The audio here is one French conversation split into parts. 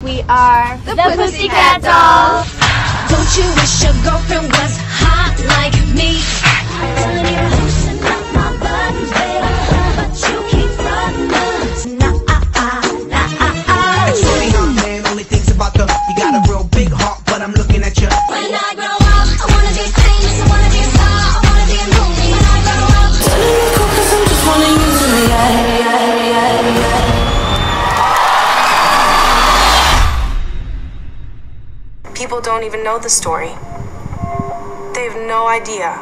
We are the Pussycat Dolls. Don't you wish your girlfriend was hot like me? Loosen up my buttons, baby, but you keep running. Shorty, man, only thinks about the. You got a real big heart, but I'm looking at you. When I grow up, I wanna be famous, I wanna be a star, I wanna be a movie. When I grow up, telling me cool 'cause I'm just wanna use me. People don't even know the story. They have no idea.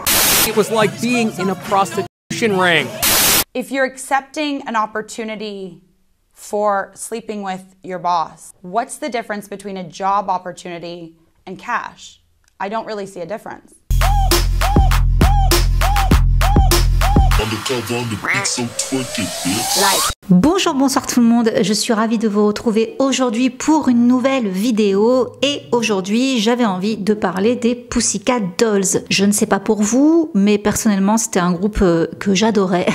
It was like being in a prostitution ring. If you're accepting an opportunity for sleeping with your boss, what's the difference between a job opportunity and cash? I don't really see a difference. Bonjour, bonsoir tout le monde, je suis ravie de vous retrouver aujourd'hui pour une nouvelle vidéo et aujourd'hui j'avais envie de parler des Pussycat Dolls. Je ne sais pas pour vous, mais personnellement c'était un groupe que j'adorais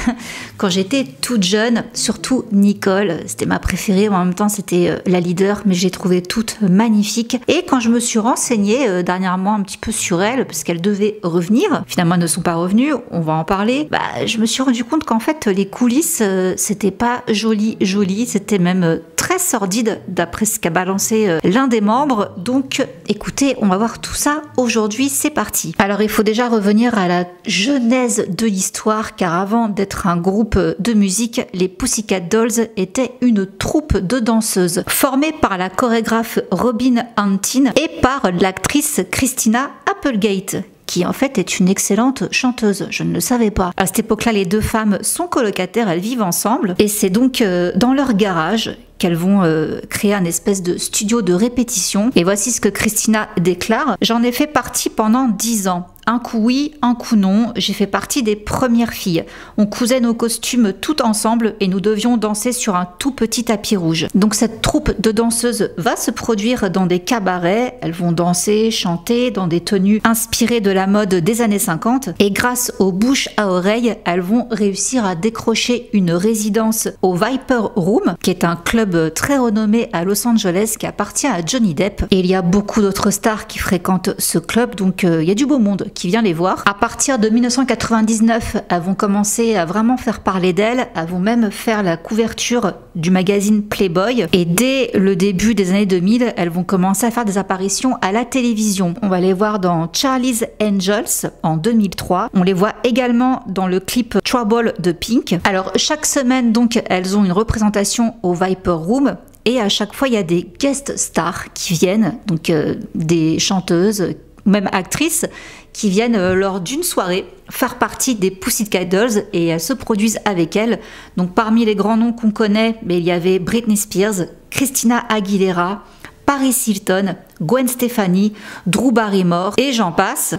quand j'étais toute jeune, surtout Nicole, c'était ma préférée, en même temps c'était la leader, mais j'ai trouvé toutes magnifiques. Et quand je me suis renseignée dernièrement un petit peu sur elles, parce qu'elles devaient revenir, finalement elles ne sont pas revenues, on va en parler, je me suis rendu compte qu'en fait les coulisses c'était pas joli, c'était même très sordide d'après ce qu'a balancé l'un des membres. Donc écoutez, on va voir tout ça aujourd'hui, c'est parti. Alors il faut déjà revenir à la genèse de l'histoire, car avant d'être un groupe de musique, les Pussycat Dolls étaient une troupe de danseuses formée par la chorégraphe Robin Antin et par l'actrice Christina Applegate, qui en fait est une excellente chanteuse, je ne le savais pas. À cette époque-là, les deux femmes sont colocataires, elles vivent ensemble, et c'est donc dans leur garage qu'elles vont créer un espèce de studio de répétition. Et voici ce que Christina déclare: j'en ai fait partie pendant 10 ans. Un coup oui, un coup non, j'ai fait partie des premières filles. On cousait nos costumes toutes ensemble et nous devions danser sur un tout petit tapis rouge. Donc cette troupe de danseuses va se produire dans des cabarets, elles vont danser, chanter dans des tenues inspirées de la mode des années 50 et grâce aux bouches à oreilles, elles vont réussir à décrocher une résidence au Viper Room, qui est un club très renommé à Los Angeles qui appartient à Johnny Depp. Et il y a beaucoup d'autres stars qui fréquentent ce club, donc il y a du beau monde qui vient les voir. À partir de 1999, elles vont commencer à vraiment faire parler d'elles, elles vont même faire la couverture du magazine Playboy, et dès le début des années 2000, elles vont commencer à faire des apparitions à la télévision. On va les voir dans Charlie's Angels en 2003, on les voit également dans le clip Trouble de Pink. Alors chaque semaine donc elles ont une représentation au Viper Room, et à chaque fois il y a des guest stars qui viennent, donc des chanteuses ou même actrices qui viennent lors d'une soirée faire partie des Pussycat Dolls, et elles se produisent avec elles. Donc parmi les grands noms qu'on connaît, mais il y avait Britney Spears, Christina Aguilera, Paris Hilton, Gwen Stefani, Drew Barrymore et j'en passe.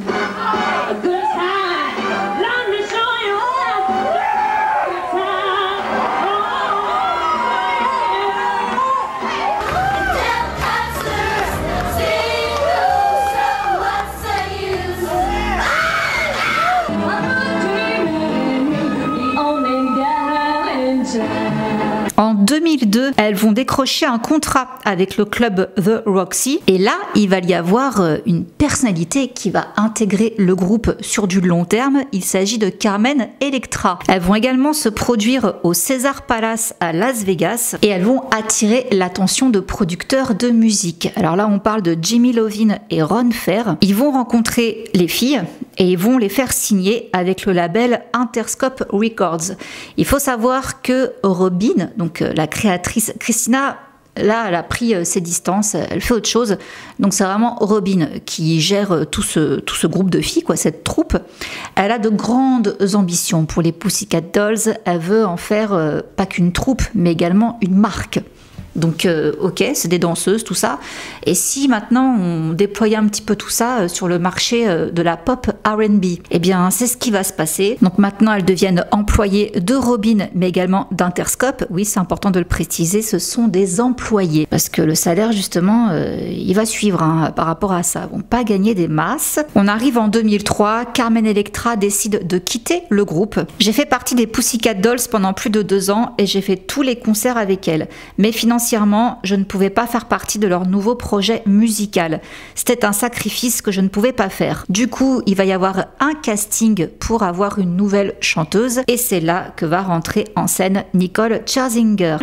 En 2002, elles vont décrocher un contrat avec le club The Roxy, et là, il va y avoir une personnalité qui va intégrer le groupe sur du long terme. Il s'agit de Carmen Electra. Elles vont également se produire au Caesars Palace à Las Vegas, et elles vont attirer l'attention de producteurs de musique. Alors là, on parle de Jimmy Iovine et Ron Fair. Ils vont rencontrer les filles et ils vont les faire signer avec le label Interscope Records. Il faut savoir que Robin, donc la créatrice Christina, là elle a pris ses distances, elle fait autre chose. Donc c'est vraiment Robin qui gère tout ce groupe de filles, quoi, cette troupe. Elle a de grandes ambitions pour les Pussycat Dolls. Elle veut en faire pas qu'une troupe, mais également une marque. Donc ok, c'est des danseuses, tout ça. Et si maintenant on déployait un petit peu tout ça sur le marché de la pop R&B, eh bien c'est ce qui va se passer. Donc maintenant elles deviennent employées de Robin, mais également d'Interscope. Oui, c'est important de le préciser, ce sont des employés, parce que le salaire justement il va suivre par rapport à ça. Ils vont pas gagner des masses. On arrive en 2003, Carmen Electra décide de quitter le groupe. J'ai fait partie des Pussycat Dolls pendant plus de 2 ans et j'ai fait tous les concerts avec elle. Mais financièrement financièrement, je ne pouvais pas faire partie de leur nouveau projet musical. C'était un sacrifice que je ne pouvais pas faire. Du coup, il va y avoir un casting pour avoir une nouvelle chanteuse et c'est là que va rentrer en scène Nicole Scherzinger.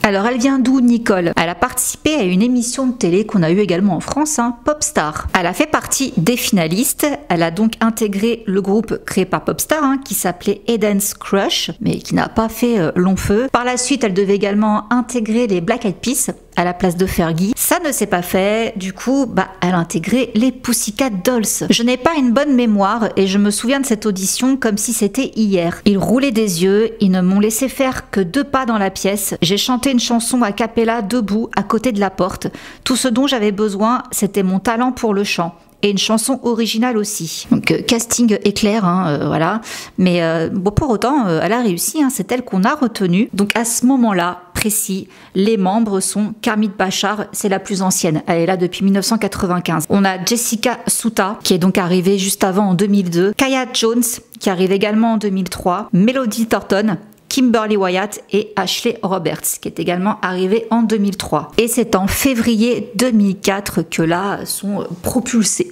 Alors elle vient d'où Nicole? Elle a participé à une émission de télé qu'on a eu également en France, Popstar. Elle a fait partie des finalistes, elle a donc intégré le groupe créé par Popstar qui s'appelait Eden's Crush, mais qui n'a pas fait long feu. Par la suite, elle devait également intégrer les Black Eyed Peas à la place de Fergie. Ça ne s'est pas fait, du coup, elle a intégré les Pussycat Dolls. Je n'ai pas une bonne mémoire et je me souviens de cette audition comme si c'était hier. Ils roulaient des yeux, ils ne m'ont laissé faire que 2 pas dans la pièce. J'ai chanté une chanson a cappella debout à côté de la porte. Tout ce dont j'avais besoin, c'était mon talent pour le chant. Et une chanson originale aussi. Donc casting éclair, voilà. Mais bon, pour autant, elle a réussi, c'est elle qu'on a retenue. Donc à ce moment-là précis, les membres sont Kermit Bachar, c'est la plus ancienne. Elle est là depuis 1995. On a Jessica Souta, qui est donc arrivée juste avant en 2002. Kaya Jones, qui arrive également en 2003. Melody Thornton, Kimberly Wyatt et Ashley Roberts, qui est également arrivée en 2003. Et c'est en février 2004 que là sont propulsées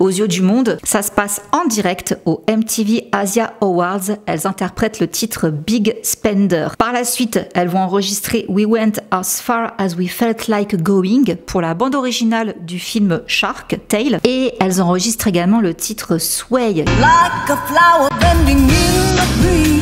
aux yeux du monde. Ça se passe en direct au MTV Asia Awards. Elles interprètent le titre Big Spender. Par la suite, elles vont enregistrer We Went As Far As We Felt Like Going pour la bande originale du film Shark Tale. Et elles enregistrent également le titre Sway. Like a flower bending in the breeze.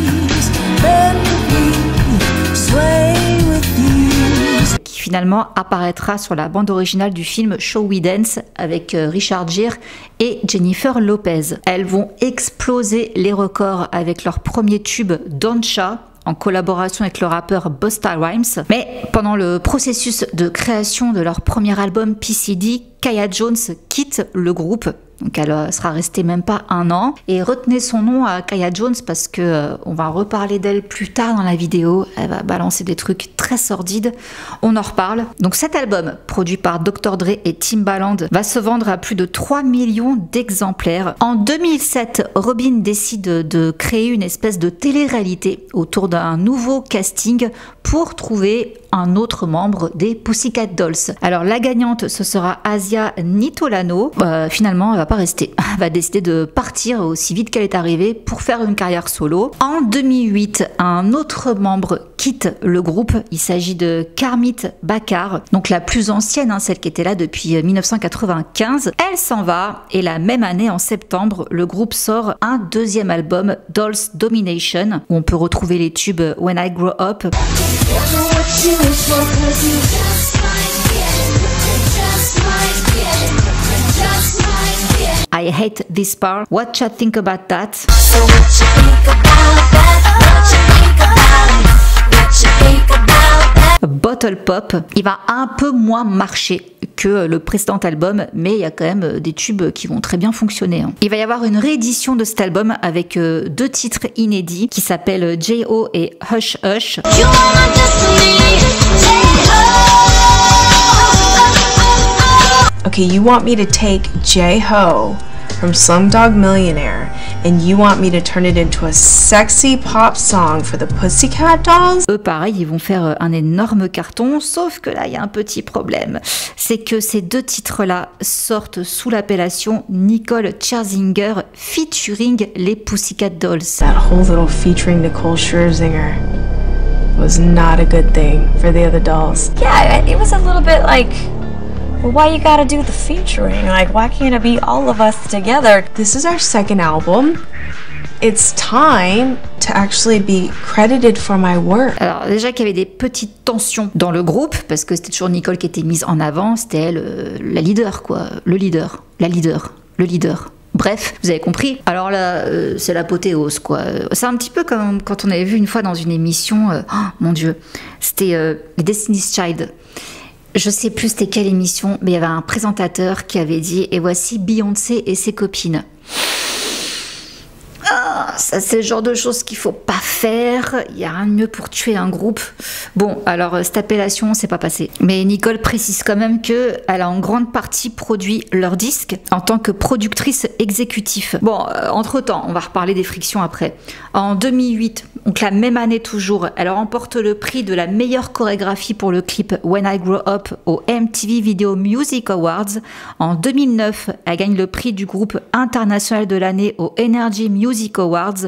Qui finalement apparaîtra sur la bande originale du film Show We Dance avec Richard Gere et Jennifer Lopez. Elles vont exploser les records avec leur premier tube Don'tcha en collaboration avec le rappeur Busta Rhymes. Mais pendant le processus de création de leur premier album PCD, Kaya Jones quitte le groupe. Donc elle sera restée même pas 1 an. Et retenez son nom à Kaya Jones parce que on va reparler d'elle plus tard dans la vidéo. Elle va balancer des trucs très sordides. On en reparle. Donc cet album, produit par Dr. Dre et Timbaland, va se vendre à plus de 3 millions d'exemplaires. En 2007, Robin décide de créer une espèce de télé-réalité autour d'un nouveau casting pour trouver un autre membre des Pussycat Dolls. Alors la gagnante, ce sera Asia Nitolano. Finalement, elle va pas rester. Elle va décider de partir aussi vite qu'elle est arrivée pour faire une carrière solo. En 2008, un autre membre quitte le groupe. Il s'agit de Kermit Bachar, donc la plus ancienne, celle qui était là depuis 1995. Elle s'en va et la même année, en septembre, le groupe sort un 2e album, Dolls Domination, où on peut retrouver les tubes When I Grow Up. I Hate This Part, What You Think About That. So what you think about that? What you think about it? What you think about that? Bottle Pop, il va un peu moins marcher que le précédent album, mais il y a quand même des tubes qui vont très bien fonctionner. Il va y avoir une réédition de cet album avec 2 titres inédits qui s'appellent J.O. et Hush Hush. Okay, you want me to take J-Ho from Slumdog Millionaire and you want me to turn it into a sexy pop song for the Pussycat Dolls? Eux, pareil, ils vont faire un énorme carton, sauf que là, il y a un petit problème. C'est que ces 2 titres-là sortent sous l'appellation Nicole Scherzinger featuring les Pussycat Dolls. That whole little featuring Nicole Scherzinger was not a good thing for the other dolls. Yeah, it was a little bit like, well, why you gotta do the featuring? Like, why can't it be all of us together? This is our 2nd album. It's time to actually be credited for my work. Alors déjà qu'il y avait des petites tensions dans le groupe, parce que c'était toujours Nicole qui était mise en avant, c'était elle la leader, quoi. Le leader. Bref, vous avez compris. Alors là, c'est l'apothéose, quoi. C'est un petit peu comme quand on avait vu une fois dans une émission, oh mon Dieu, c'était Destiny's Child. Je sais plus c'était quelle émission, mais il y avait un présentateur qui avait dit « Et voici Beyoncé et ses copines ». Ah, ça c'est le genre de choses qu'il faut pas faire. Il y a rien de mieux pour tuer un groupe. Bon, alors cette appellation, c'est pas passé. Mais Nicole précise quand même que elle a en grande partie produit leur disque en tant que productrice exécutive. Bon, entre-temps, on va reparler des frictions après. En 2008, donc la même année toujours, elle remporte le prix de la meilleure chorégraphie pour le clip When I Grow Up au MTV Video Music Awards. En 2009, elle gagne le prix du groupe international de l'année au Energy Music Awards.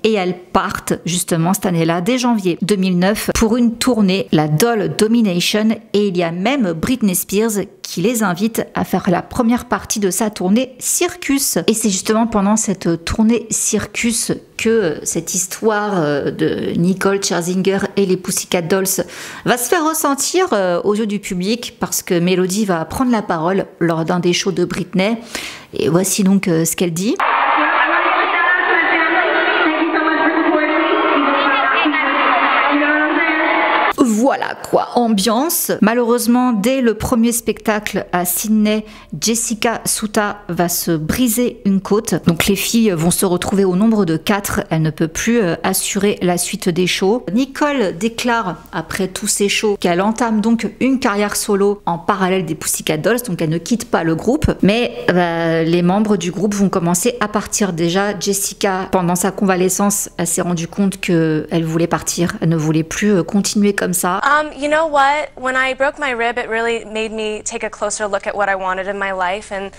Et elles partent justement cette année-là, dès janvier 2009, pour une tournée, la Doll Domination. Et il y a même Britney Spears qui les invite à faire la première partie de sa tournée Circus. Et c'est justement pendant cette tournée Circus que cette histoire de Nicole Scherzinger et les Pussycat Dolls va se faire ressentir aux yeux du public, parce que Melody va prendre la parole lors d'un des shows de Britney. Et voici donc ce qu'elle dit. Voilà quoi, ambiance. Malheureusement, dès le premier spectacle à Sydney, Jessica Suta va se briser une côte. Donc les filles vont se retrouver au nombre de 4. Elle ne peut plus assurer la suite des shows. Nicole déclare, après tous ces shows, qu'elle entame donc une carrière solo en parallèle des Pussycat Dolls. Donc elle ne quitte pas le groupe. Mais les membres du groupe vont commencer à partir. Déjà, Jessica, pendant sa convalescence, elle s'est rendue compte qu'elle voulait partir. Elle ne voulait plus continuer comme ça. You know what? When I broke my rib, it really made me take a closer look at what I wanted in my life, and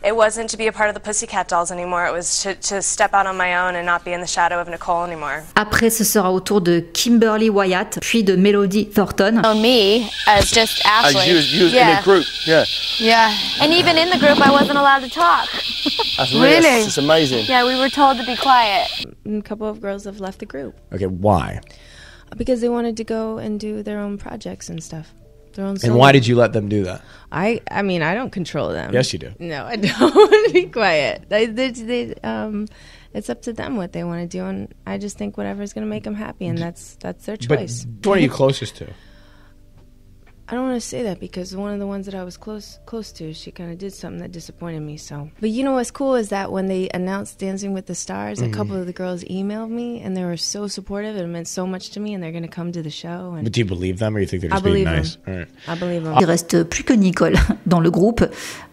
it wasn't to be a part of the Pussycat Dolls anymore. It was to step out on my own and not be in the shadow of Nicole anymore. Après, ce sera au tour de Kimberly Wyatt, puis de Melody Thornton. Oh, me as just Ashley. You was in the group, yeah. Yeah. And even in the group, I wasn't allowed to talk. That's really? It's amazing. Yeah, we were told to be quiet. A couple of girls have left the group. Okay, why? Because they wanted to go and do their own projects and stuff. Their own And why did you let them do that? I mean, I don't control them. Yes, you do. No, I don't. Be quiet. It's up to them what they want to do, and I just think whatever's going to make them happy, and that's their choice. But what are you closest to? I don't want to say that because one of the ones that I was close to, she kind of did something that disappointed me. So, but you know what's cool is that when they announced Dancing with the Stars, a couple of the girls emailed me and they were so supportive. It meant so much to me, and they're going to come to the show. And but do you believe them, or you think they're just being nice? All right. I believe them. Il reste plus que Nicole dans le groupe.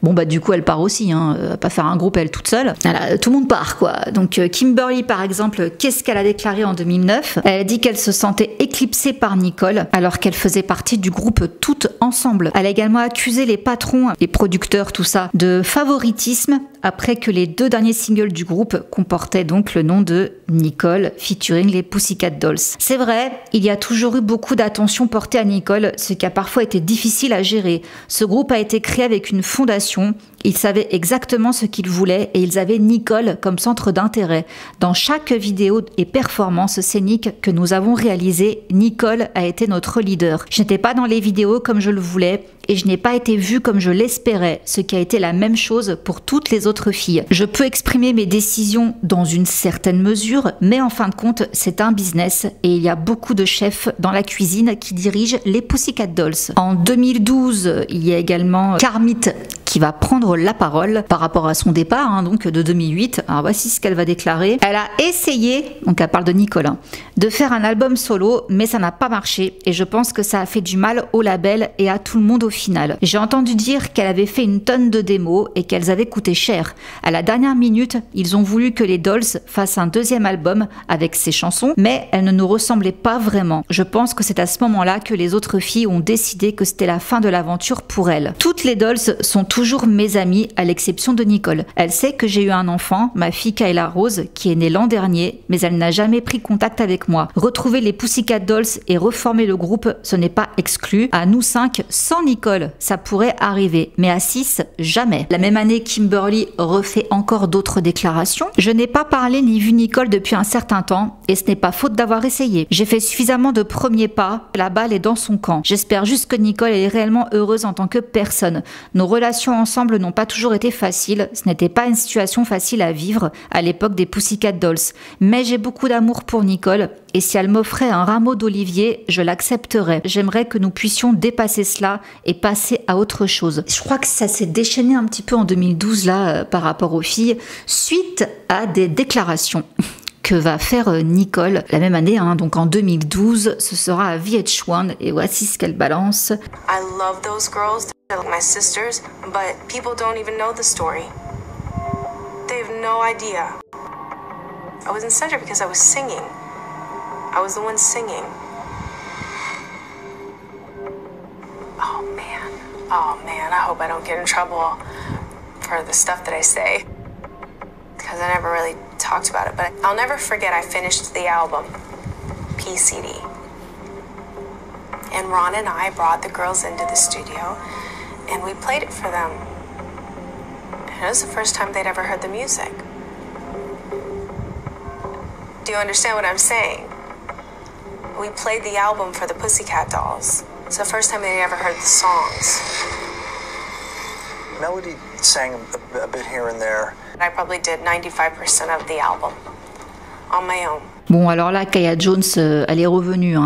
Bon bah du coup elle part aussi, hein. Elle va pas faire un groupe elle toute seule. Voilà, tout le monde part quoi. Donc Kimberly par exemple, qu'est-ce qu'elle a déclaré en 2009? Elle a dit qu'elle se sentait éclipsée par Nicole alors qu'elle faisait partie du groupe toutes ensemble. Elle a également accusé les patrons, les producteurs, tout ça, de favoritisme après que les 2 derniers singles du groupe comportaient donc le nom de Nicole featuring les Pussycat Dolls. C'est vrai, il y a toujours eu beaucoup d'attention portée à Nicole, ce qui a parfois été difficile à gérer. Ce groupe a été créé avec une fondation. Ils savaient exactement ce qu'ils voulaient et ils avaient Nicole comme centre d'intérêt. Dans chaque vidéo et performance scénique que nous avons réalisée, Nicole a été notre leader. Je n'étais pas dans les vidéos comme je le voulais et je n'ai pas été vue comme je l'espérais, ce qui a été la même chose pour toutes les autres filles. Je peux exprimer mes décisions dans une certaine mesure, mais en fin de compte, c'est un business et il y a beaucoup de chefs dans la cuisine qui dirigent les Pussycat Dolls. En 2012, il y a également Karmit qui va prendre la parole par rapport à son départ, hein, donc de 2008. Alors voici ce qu'elle va déclarer. Elle a essayé, donc elle parle de Nicole, hein, de faire un album solo, mais ça n'a pas marché et je pense que ça a fait du mal au label et à tout le monde au final. J'ai entendu dire qu'elle avait fait une tonne de démos et qu'elles avaient coûté cher. À la dernière minute, ils ont voulu que les Dolls fassent un 2e album avec ses chansons, mais elles ne nous ressemblaient pas vraiment. Je pense que c'est à ce moment-là que les autres filles ont décidé que c'était la fin de l'aventure pour elles. Toutes les Dolls sont toujours mes amies, à l'exception de Nicole. Elle sait que j'ai eu un enfant, ma fille Kayla Rose, qui est née l'an dernier, mais elle n'a jamais pris contact avec moi. Retrouver les Pussycat Dolls et reformer le groupe, ce n'est pas exclu. À nous 5, sans Nicole, ça pourrait arriver, mais à 6, jamais. La même année, Kimberly refait encore d'autres déclarations. Je n'ai pas parlé ni vu Nicole depuis un certain temps, et ce n'est pas faute d'avoir essayé. J'ai fait suffisamment de premiers pas, la balle est dans son camp. J'espère juste que Nicole est réellement heureuse en tant que personne. Nos relations ensemble n'ont pas toujours été faciles, ce n'était pas une situation facile à vivre à l'époque des Pussycat Dolls. Mais j'ai beaucoup d'amour pour Nicole, et si elle m'offrait un rameau d'olivier, je l'accepterais. J'aimerais que nous puissions dépasser cela et passer à autre chose. Je crois que ça s'est déchaîné un petit peu en 2012 là par rapport aux filles, suite à des déclarations que va faire Nicole la même année, hein, donc en 2012, ce sera à VH1 et voici ce qu'elle balance. I love those girls, they're like my sisters, but people don't even know the story. They have no idea. I was in center because I was singing. I was the one singing. Oh man, I hope I don't get in trouble for the stuff that I say, because I never really talked about it, but I'll never forget I finished the album, PCD. And Ron and I brought the girls into the studio, and we played it for them. And it was the first time they'd ever heard the music. Do you understand what I'm saying? We played the album for the Pussycat Dolls. It's the first time they'd ever heard the songs. Melody sang a bit here and there. I probably did 95% of the album on my own. Bon, alors là, Kaya Jones, elle est revenue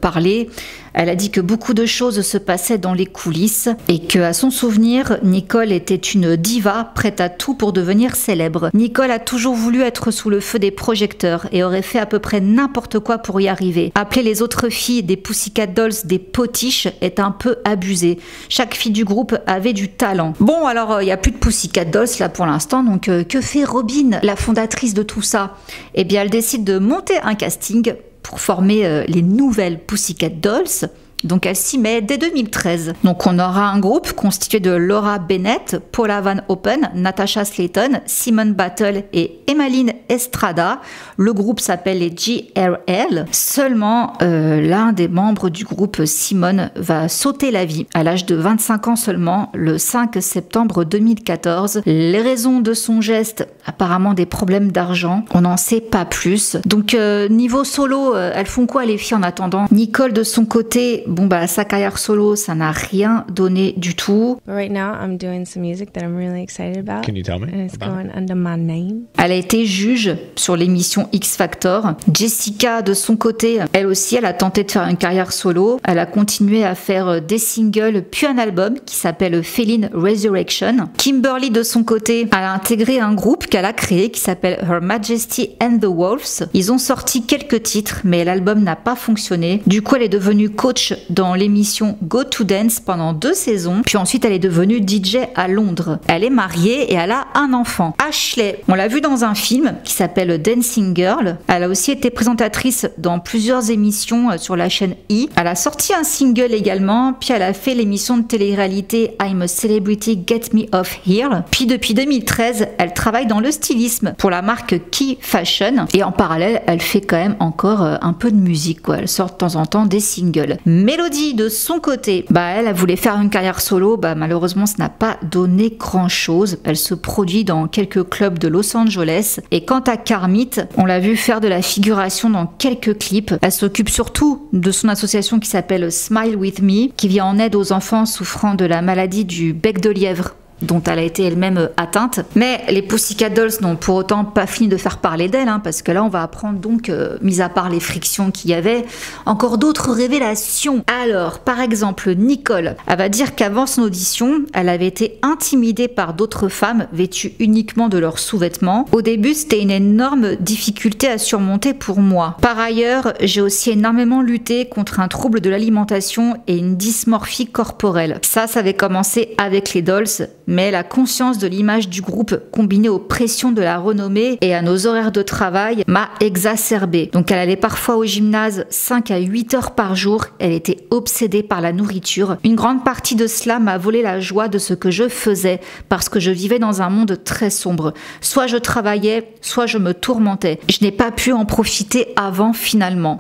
parler. Elle a dit que beaucoup de choses se passaient dans les coulisses et qu'à son souvenir, Nicole était une diva prête à tout pour devenir célèbre. Nicole a toujours voulu être sous le feu des projecteurs et aurait fait à peu près n'importe quoi pour y arriver. Appeler les autres filles des Pussycat Dolls des potiches est un peu abusé. Chaque fille du groupe avait du talent. Bon, alors il n'y a plus de Pussycat Dolls là pour l'instant, donc que fait Robin, la fondatrice de tout ça? Eh bien, elle décide de monter un casting pour former les nouvelles Pussycat Dolls. Donc elle s'y met dès 2013. Donc on aura un groupe constitué de Laura Bennett, Paula Van Oppen, Natasha Slayton, Simone Battle et Emmaline Estrada. Le groupe s'appelle les GRL. Seulement l'un des membres du groupe, Simone, va sauter la vie à l'âge de 25 ans seulement, le 5 septembre 2014. Les raisons de son geste, apparemment des problèmes d'argent, on n'en sait pas plus. Donc niveau solo, elles font quoi les filles en attendant? Nicole de son côté, bon bah sa carrière solo, ça n'a rien donné du tout. Right now, I'm doing some music that I'm really excited about. Can you tell me? And it's going under my name. Elle a été juge sur l'émission X Factor. Jessica, de son côté, elle aussi, elle a tenté de faire une carrière solo. Elle a continué à faire des singles, puis un album qui s'appelle Feline Resurrection. Kimberly, de son côté, elle a intégré un groupe qu'elle a créé qui s'appelle Her Majesty and the Wolves. Ils ont sorti quelques titres, mais l'album n'a pas fonctionné. Du coup, elle est devenue coach dans l'émission Go to Dance pendant 2 saisons, puis ensuite elle est devenue DJ à Londres. Elle est mariée et elle a un enfant. Ashley, on l'a vu dans un film qui s'appelle Dancing Girl. Elle a aussi été présentatrice dans plusieurs émissions sur la chaîne E! Elle a sorti un single également, puis elle a fait l'émission de télé-réalité I'm a Celebrity, Get Me Off Here. Puis depuis 2013, elle travaille dans le stylisme pour la marque Key Fashion et en parallèle, elle fait quand même encore un peu de musique, quoi. Elle sort de temps en temps des singles. Mélodie, de son côté, elle voulait faire une carrière solo, malheureusement ça n'a pas donné grand chose. Elle se produit dans quelques clubs de Los Angeles. Et quant à Carmit, on l'a vu faire de la figuration dans quelques clips. Elle s'occupe surtout de son association qui s'appelle Smile With Me, qui vient en aide aux enfants souffrant de la maladie du bec de lièvre, dont elle a été elle-même atteinte. Mais les Pussycat Dolls n'ont pour autant pas fini de faire parler d'elle, parce que là on va apprendre donc, mis à part les frictions qu'il y avait, encore d'autres révélations. Alors, par exemple, Nicole, elle va dire qu'avant son audition, elle avait été intimidée par d'autres femmes vêtues uniquement de leurs sous-vêtements. Au début, c'était une énorme difficulté à surmonter pour moi. Par ailleurs, j'ai aussi énormément lutté contre un trouble de l'alimentation et une dysmorphie corporelle. Ça avait commencé avec les Dolls, mais la conscience de l'image du groupe combinée aux pressions de la renommée et à nos horaires de travail m'a exacerbée. Donc elle allait parfois au gymnase 5 à 8 heures par jour, elle était obsédée par la nourriture. Une grande partie de cela m'a volé la joie de ce que je faisais parce que je vivais dans un monde très sombre. Soit je travaillais, soit je me tourmentais. Je n'ai pas pu en profiter avant finalement.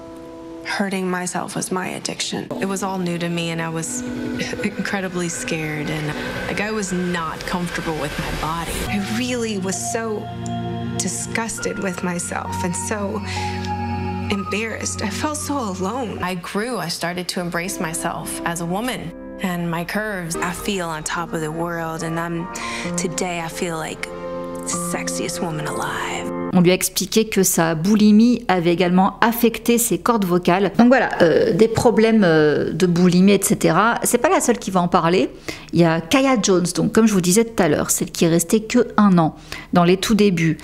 Hurting myself was my addiction. It was all new to me and I was incredibly scared and I was not comfortable with my body. I really was so disgusted with myself and so embarrassed. I felt so alone. I grew. I started to embrace myself as a woman and my curves. I feel on top of the world and today I feel like the sexiest woman alive. On lui a expliqué que sa boulimie avait également affecté ses cordes vocales. Donc voilà, des problèmes de boulimie, etc. C'est pas la seule qui va en parler. Il y a Kaya Jones, donc comme je vous disais tout à l'heure, celle qui est restée que 1 an dans les tout débuts.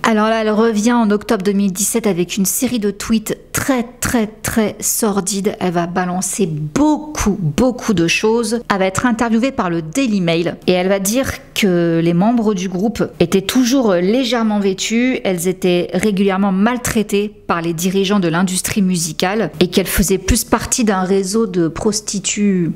Alors là, elle revient en octobre 2017 avec une série de tweets très sordides. Elle va balancer beaucoup de choses. Elle va être interviewée par le Daily Mail et elle va dire que les membres du groupe étaient toujours légèrement vêtus, elles étaient régulièrement maltraitées par les dirigeants de l'industrie musicale et qu'elles faisaient plus partie d'un réseau de prostituées.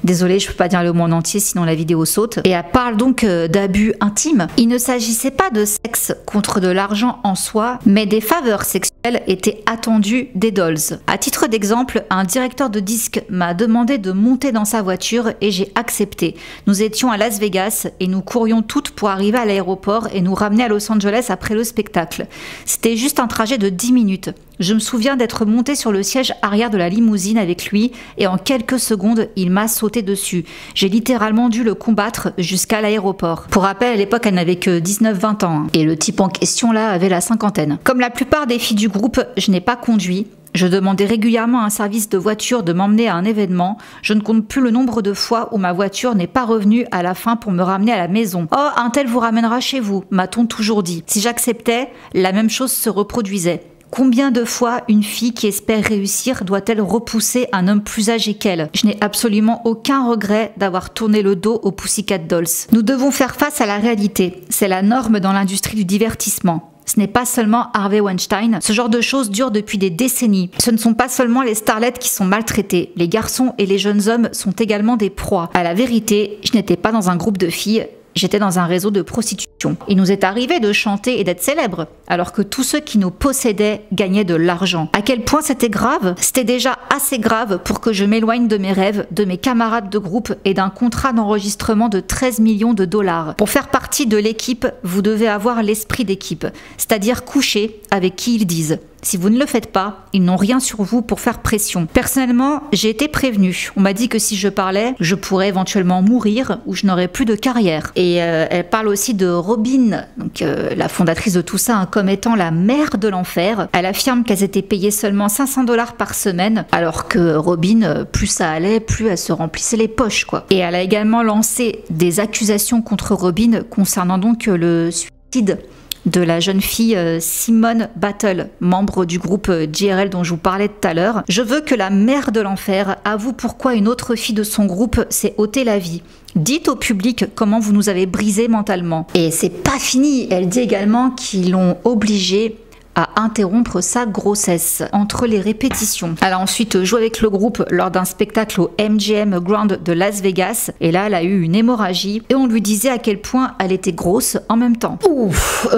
Désolée, je peux pas dire le mot en entier sinon la vidéo saute. Et elle parle donc d'abus intimes. Il ne s'agissait pas de sexe contre de l'argent en soi, mais des faveurs sexuelles étaient attendues des dolls. À titre d'exemple, un directeur de disque m'a demandé de monter dans sa voiture et j'ai accepté. Nous étions à Las Vegas et nous courions toutes pour arriver à l'aéroport et nous ramener à Los Angeles après le spectacle. C'était juste un trajet de 10 minutes. Je me souviens d'être montée sur le siège arrière de la limousine avec lui et en quelques secondes, il m'a sauté dessus. J'ai littéralement dû le combattre jusqu'à l'aéroport. Pour rappel, à l'époque, elle n'avait que 19-20 ans. Et le type en question là avait la cinquantaine. Comme la plupart des filles du groupe, je n'ai pas conduit. Je demandais régulièrement à un service de voiture de m'emmener à un événement. Je ne compte plus le nombre de fois où ma voiture n'est pas revenue à la fin pour me ramener à la maison. Oh, un tel vous ramènera chez vous, m'a-t-on toujours dit. Si j'acceptais, la même chose se reproduisait. Combien de fois une fille qui espère réussir doit-elle repousser un homme plus âgé qu'elle? Je n'ai absolument aucun regret d'avoir tourné le dos aux Pussycat Dolls. Nous devons faire face à la réalité. C'est la norme dans l'industrie du divertissement. Ce n'est pas seulement Harvey Weinstein, ce genre de choses dure depuis des décennies. Ce ne sont pas seulement les starlettes qui sont maltraitées, les garçons et les jeunes hommes sont également des proies. À la vérité, je n'étais pas dans un groupe de filles, j'étais dans un réseau de prostitution. Il nous est arrivé de chanter et d'être célèbres, alors que tous ceux qui nous possédaient gagnaient de l'argent. À quel point c'était grave? C'était déjà assez grave pour que je m'éloigne de mes rêves, de mes camarades de groupe et d'un contrat d'enregistrement de 13 millions de dollars. Pour faire partie de l'équipe, vous devez avoir l'esprit d'équipe, c'est-à-dire coucher avec qui ils disent. Si vous ne le faites pas, ils n'ont rien sur vous pour faire pression. Personnellement, j'ai été prévenue. On m'a dit que si je parlais, je pourrais éventuellement mourir ou je n'aurais plus de carrière. Et elle parle aussi de Robin, donc la fondatrice de tout ça, comme étant la mère de l'enfer. Elle affirme qu'elles étaient payées seulement 500 $ par semaine, alors que Robin, plus ça allait, plus elle se remplissait les poches, quoi. Et elle a également lancé des accusations contre Robin concernant donc le suicide de la jeune fille Simone Battle, membre du groupe JRL dont je vous parlais tout à l'heure. Je veux que la mère de l'enfer avoue pourquoi une autre fille de son groupe s'est ôté la vie. Dites au public comment vous nous avez brisé mentalement. Et c'est pas fini, elle dit également qu'ils l'ont obligée à interrompre sa grossesse entre les répétitions. Elle a ensuite joué avec le groupe lors d'un spectacle au MGM Grand de Las Vegas et là elle a eu une hémorragie et on lui disait à quel point elle était grosse en même temps.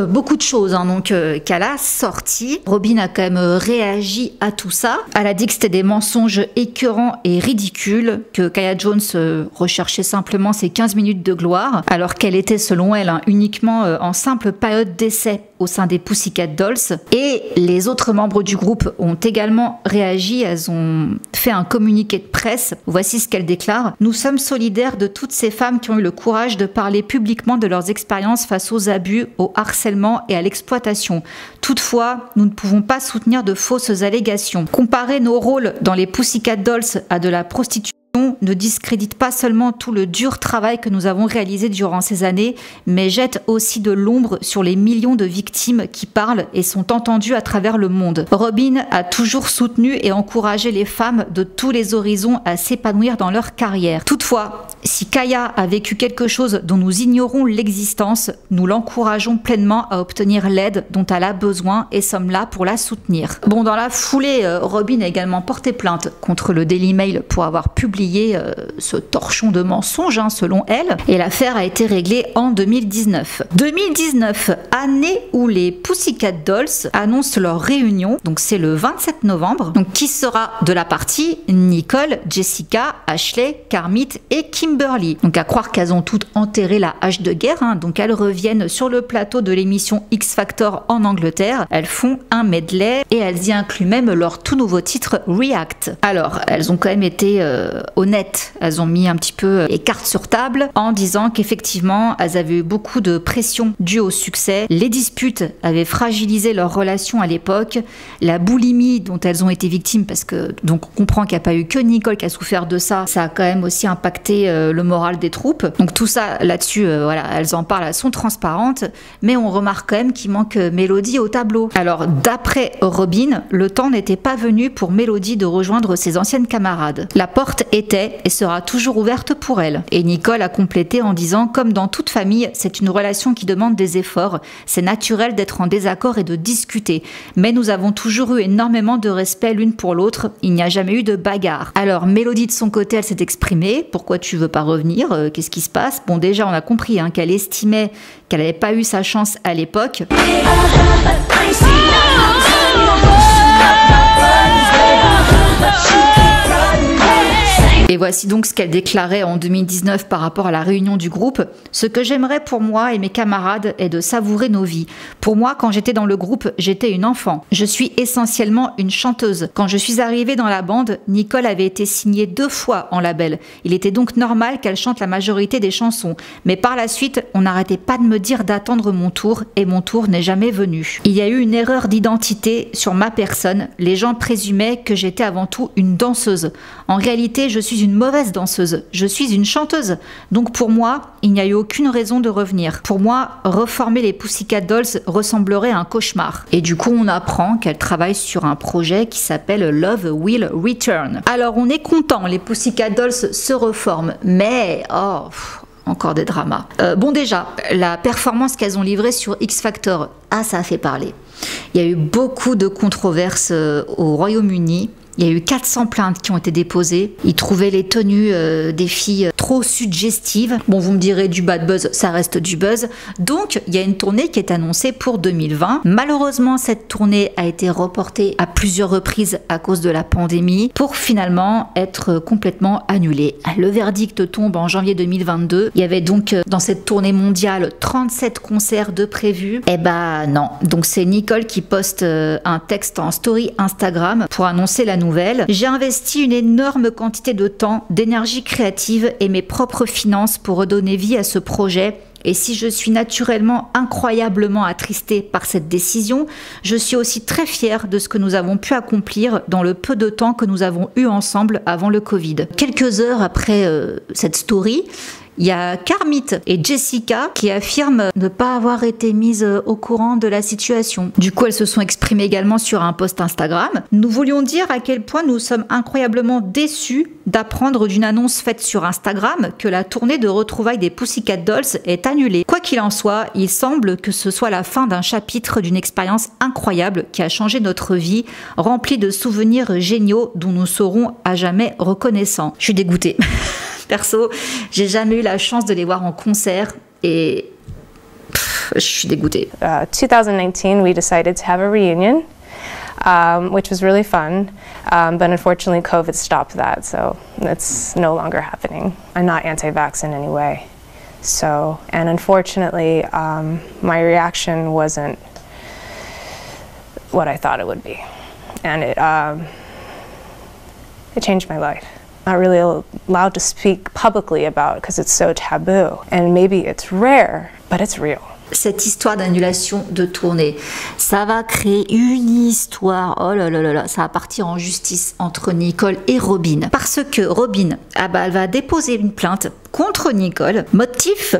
Beaucoup de choses donc qu'elle a sorti. Robin a quand même réagi à tout ça. Elle a dit que c'était des mensonges écœurants et ridicules, que Kaya Jones recherchait simplement ses 15 minutes de gloire alors qu'elle était selon elle uniquement en simple période d'essai au sein des Pussycat Dolls. Et les autres membres du groupe ont également réagi, elles ont fait un communiqué de presse. Voici ce qu'elles déclarent. Nous sommes solidaires de toutes ces femmes qui ont eu le courage de parler publiquement de leurs expériences face aux abus, au harcèlement et à l'exploitation. Toutefois, nous ne pouvons pas soutenir de fausses allégations. Comparer nos rôles dans les Pussycat Dolls à de la prostitution ne discrédite pas seulement tout le dur travail que nous avons réalisé durant ces années, mais jette aussi de l'ombre sur les millions de victimes qui parlent et sont entendues à travers le monde. Robin a toujours soutenu et encouragé les femmes de tous les horizons à s'épanouir dans leur carrière. Toutefois, si Kaya a vécu quelque chose dont nous ignorons l'existence, nous l'encourageons pleinement à obtenir l'aide dont elle a besoin et sommes là pour la soutenir. Bon, dans la foulée, Robin a également porté plainte contre le Daily Mail pour avoir publié ce torchon de mensonges selon elle, et l'affaire a été réglée en 2019. 2019, année où les Pussycat Dolls annoncent leur réunion, donc c'est le 27 novembre. Donc qui sera de la partie? Nicole, Jessica, Ashley, Carmit et Kimberly. Donc à croire qu'elles ont toutes enterré la hache de guerre, donc elles reviennent sur le plateau de l'émission X Factor en Angleterre. Elles font un medley et elles y incluent même leur tout nouveau titre React. Alors elles ont quand même été honnêtes net. Elles ont mis un petit peu les cartes sur table en disant qu'effectivement, elles avaient eu beaucoup de pression due au succès. Les disputes avaient fragilisé leur relation à l'époque. La boulimie dont elles ont été victimes, parce que donc on comprend qu'il n'y a pas eu que Nicole qui a souffert de ça, ça a quand même aussi impacté le moral des troupes. Donc tout ça là-dessus, voilà, elles en parlent, elles sont transparentes, mais on remarque quand même qu'il manque Mélodie au tableau. Alors d'après Robin, le temps n'était pas venu pour Mélodie de rejoindre ses anciennes camarades. La porte était et sera toujours ouverte pour elle. Et Nicole a complété en disant: comme dans toute famille, c'est une relation qui demande des efforts. C'est naturel d'être en désaccord et de discuter. Mais nous avons toujours eu énormément de respect l'une pour l'autre. Il n'y a jamais eu de bagarre. Alors Mélodie de son côté, elle s'est exprimée. Pourquoi tu veux pas revenir? Qu'est-ce qui se passe? Bon, déjà on a compris qu'elle estimait qu'elle n'avait pas eu sa chance à l'époque. Et voici donc ce qu'elle déclarait en 2019 par rapport à la réunion du groupe. Ce que j'aimerais pour moi et mes camarades est de savourer nos vies. Pour moi, quand j'étais dans le groupe, j'étais une enfant. Je suis essentiellement une chanteuse. Quand je suis arrivée dans la bande, Nicole avait été signée 2 fois en label. Il était donc normal qu'elle chante la majorité des chansons. Mais par la suite, on n'arrêtait pas de me dire d'attendre mon tour et mon tour n'est jamais venu. Il y a eu une erreur d'identité sur ma personne. Les gens présumaient que j'étais avant tout une danseuse. En réalité, je suis une mauvaise danseuse, je suis une chanteuse. Donc pour moi, il n'y a eu aucune raison de revenir. Pour moi, reformer les Pussycat Dolls ressemblerait à un cauchemar. Et du coup, on apprend qu'elle travaille sur un projet qui s'appelle Love Will Return. Alors on est content, les Pussycat Dolls se reforment, mais encore des dramas. Bon déjà, la performance qu'elles ont livrée sur X Factor, ça a fait parler. Il y a eu beaucoup de controverses au Royaume-Uni. Il y a eu 400 plaintes qui ont été déposées. Ils trouvaient les tenues des filles trop suggestives. Bon, vous me direz, du bad buzz, ça reste du buzz. Donc, il y a une tournée qui est annoncée pour 2020. Malheureusement, cette tournée a été reportée à plusieurs reprises à cause de la pandémie pour finalement être complètement annulée. Le verdict tombe en janvier 2022. Il y avait donc dans cette tournée mondiale 37 concerts de prévus. Eh ben non. Donc, c'est Nicole qui poste un texte en story Instagram pour annoncer la nouvelle. J'ai investi une énorme quantité de temps, d'énergie créative et mes propres finances pour redonner vie à ce projet. Et si je suis naturellement incroyablement attristée par cette décision, je suis aussi très fière de ce que nous avons pu accomplir dans le peu de temps que nous avons eu ensemble avant le Covid. Quelques heures après cette story, il y a Carmit et Jessica qui affirment ne pas avoir été mises au courant de la situation. Du coup, elles se sont exprimées également sur un post Instagram. Nous voulions dire à quel point nous sommes incroyablement déçus d'apprendre d'une annonce faite sur Instagram que la tournée de retrouvailles des Pussycat Dolls est annulée. Quoi qu'il en soit, il semble que ce soit la fin d'un chapitre d'une expérience incroyable qui a changé notre vie, remplie de souvenirs géniaux dont nous serons à jamais reconnaissants. Je suis dégoûtée. Perso, j'ai jamais eu la chance de les voir en concert et je suis dégoûtée. 2019, we decided to have a reunion, which was really fun, but unfortunately COVID stopped that, so it's no longer happening. I'm not anti-vax in any way, so, and unfortunately, my reaction wasn't what I thought it would be, and it changed my life. Not really allowed to speak publicly about because it's so taboo, and maybe it's rare, but it's real. Cette histoire d'annulation de tournée, ça va créer une histoire, oh là là là là, ça va partir en justice entre Nicole et Robin. Parce que Robin, elle va déposer une plainte contre Nicole. Motif,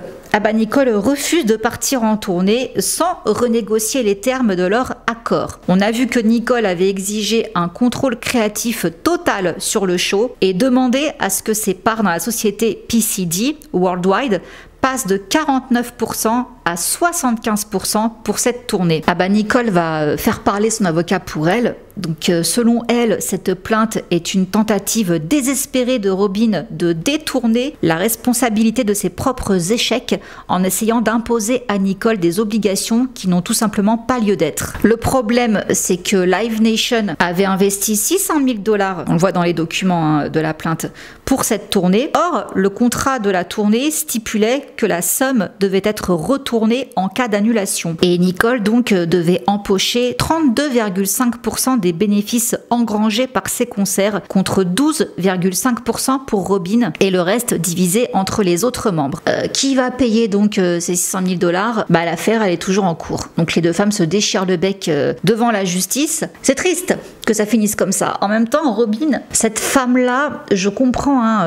Nicole refuse de partir en tournée sans renégocier les termes de leur accord. On a vu que Nicole avait exigé un contrôle créatif total sur le show et demandé à ce que ses parts dans la société PCD Worldwide passe de 49% à 75% pour cette tournée. Nicole va faire parler son avocat pour elle. Donc selon elle, cette plainte est une tentative désespérée de Robin de détourner la responsabilité de ses propres échecs en essayant d'imposer à Nicole des obligations qui n'ont tout simplement pas lieu d'être. Le problème, c'est que Live Nation avait investi $600 000, on le voit dans les documents de la plainte, pour cette tournée. Or, le contrat de la tournée stipulait que la somme devait être retournée tourner en cas d'annulation. Et Nicole donc devait empocher 32,5% des bénéfices engrangés par ses concerts contre 12,5% pour Robyn et le reste divisé entre les autres membres. Qui va payer donc ces 600 000 $? Bah, l'affaire elle est toujours en cours. Donc les deux femmes se déchirent le bec devant la justice. C'est triste que ça finisse comme ça. En même temps, Robyn, cette femme-là, je comprends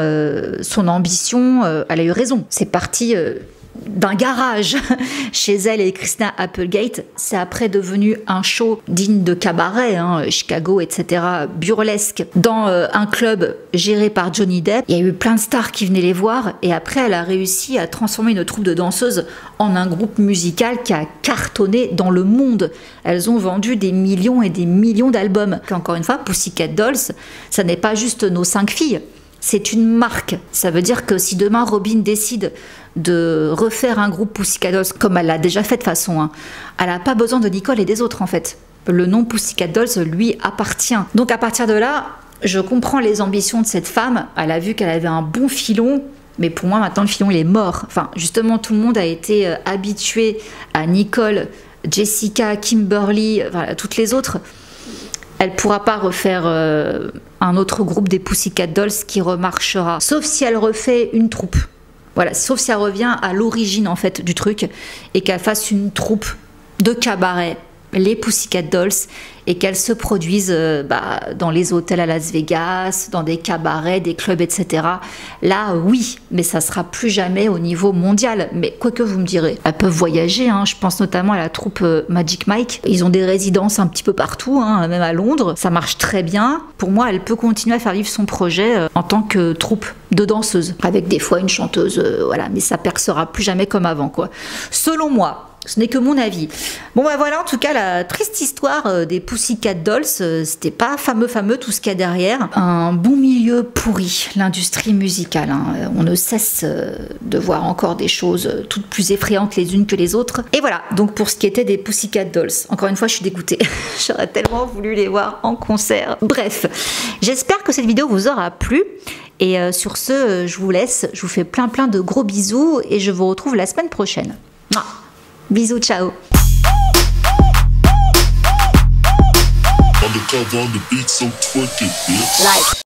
son ambition, elle a eu raison. C'est parti d'un garage chez elle et Christina Applegate. C'est après devenu un show digne de cabaret, Chicago, etc., burlesque, dans un club géré par Johnny Depp. Il y a eu plein de stars qui venaient les voir et après elle a réussi à transformer une troupe de danseuses en un groupe musical qui a cartonné dans le monde. Elles ont vendu des millions et des millions d'albums. Encore une fois, Pussycat Dolls, ça n'est pas juste nos 5 filles. C'est une marque. Ça veut dire que si demain Robyn décide de refaire un groupe Pussycat Dolls, comme elle l'a déjà fait de façon, elle n'a pas besoin de Nicole et des autres en fait. Le nom Pussycat Dolls lui appartient. Donc à partir de là, je comprends les ambitions de cette femme. Elle a vu qu'elle avait un bon filon, mais pour moi maintenant le filon il est mort. Enfin justement tout le monde a été habitué à Nicole, Jessica, Kimberly, enfin, toutes les autres. Elle pourra pas refaire un autre groupe des Pussycat Dolls qui remarchera. Sauf si elle refait une troupe. Voilà, sauf si elle revient à l'origine en fait du truc et qu'elle fasse une troupe de cabaret, les Pussycat Dolls, et qu'elle se produise dans les hôtels à Las Vegas, dans des cabarets, des clubs, etc. Là, oui, mais ça sera plus jamais au niveau mondial. Mais quoi que vous me direz, elles peuvent voyager, je pense notamment à la troupe Magic Mike. Ils ont des résidences un petit peu partout, même à Londres. Ça marche très bien. Pour moi, elle peut continuer à faire vivre son projet en tant que troupe de danseuses, avec des fois une chanteuse, voilà, mais ça percera plus jamais comme avant, quoi. Selon moi. Ce n'est que mon avis. Bon bah voilà, en tout cas la triste histoire des Pussycat Dolls, c'était pas fameux tout ce qu'il y a derrière. Un bon milieu pourri, l'industrie musicale. On ne cesse de voir encore des choses toutes plus effrayantes les unes que les autres. Et voilà, donc pour ce qui était des Pussycat Dolls. Encore une fois, je suis dégoûtée. J'aurais tellement voulu les voir en concert. Bref, j'espère que cette vidéo vous aura plu. Et sur ce, je vous laisse. Je vous fais plein de gros bisous et je vous retrouve la semaine prochaine. Mouah. Bisous, ciao. Like.